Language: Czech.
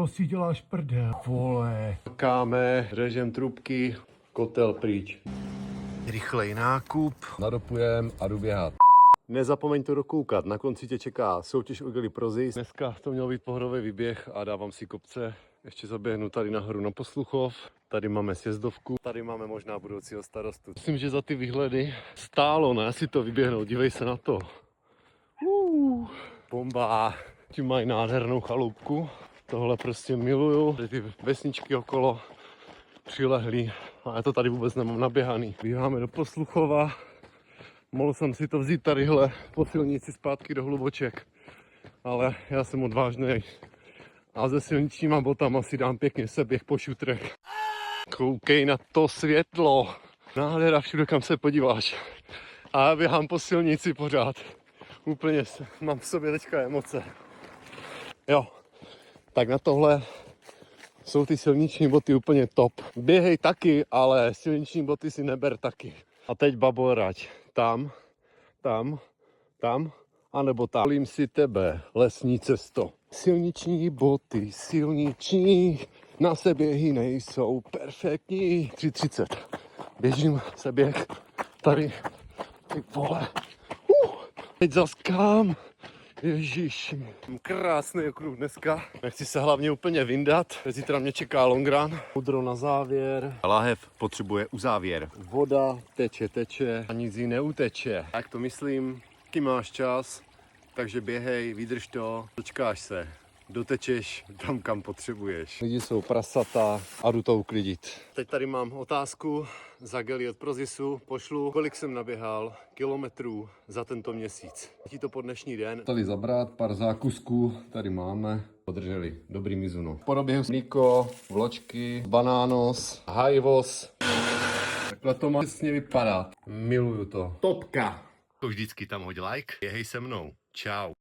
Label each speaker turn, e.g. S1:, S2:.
S1: to si děláš prdel, vole.
S2: Káme, řežem trubky, kotel pryč. Rychlej nákup. Nadopujem a jdu běhat. Nezapomeň to dokoukat, na konci tě čeká soutěž Ugly pro zisk. Dneska to měl být pohodový výběh a dávám si kopce. Ještě zaběhnu tady nahoru na Posluchov. Tady máme sjezdovku, tady máme možná budoucího starostu. Myslím, že za ty výhledy stálo, ne, si to vyběhnout, dívej se na to. Bomba. Ti mají nádhernou chaloupku. Tohle prostě miluju. Ty vesničky okolo přilehlí. A já to tady vůbec nemám naběhaný. Běháme do Posluchova. Mohl jsem si to vzít tadyhle po silnici zpátky do Hluboček. Ale já jsem odvážnej. A se silničníma botama si dám pěkně seběh po šutrech. Koukej na to světlo. Nádhera všude, kam se podíváš. A já běhám po silnici pořád. Úplně mám v sobě teďka emoce. Jo, tak na tohle jsou ty silniční boty úplně top. Běhej taky, ale silniční boty si neber taky. A teď babo rať. Tam, anebo tam. Volím si tebe, lesní cesto. Silniční boty, silniční, na seběhy nejsou perfektní. 3:30. Běžím se běh. Tady, ty vole. Teď zas kam? Ježiši, krásný okruh dneska. Nechci se hlavně úplně vyndat. Zítra mě čeká long run. Pudro na závěr. Lahev potřebuje uzávěr. Voda teče a nic jí neuteče. Jak to myslím, ty máš čas, takže běhej, vydrž to, dočkáš se. Dotečeš tam, kam potřebuješ. Lidi jsou prasata a jdu to uklidit. Teď tady mám otázku za Geli od Prozisu. Pošlu, kolik jsem naběhal kilometrů za tento měsíc. Ti to po dnešní den. Tady zabrat, pár zákusků tady máme. Podrželi, dobrý Mizuno. Poroběhu mlíko, vločky, banános, hajvos. Takhle to má přesně vypadat. Miluju to. Topka. Vždycky tam hoď like. Běhej se mnou. Čau.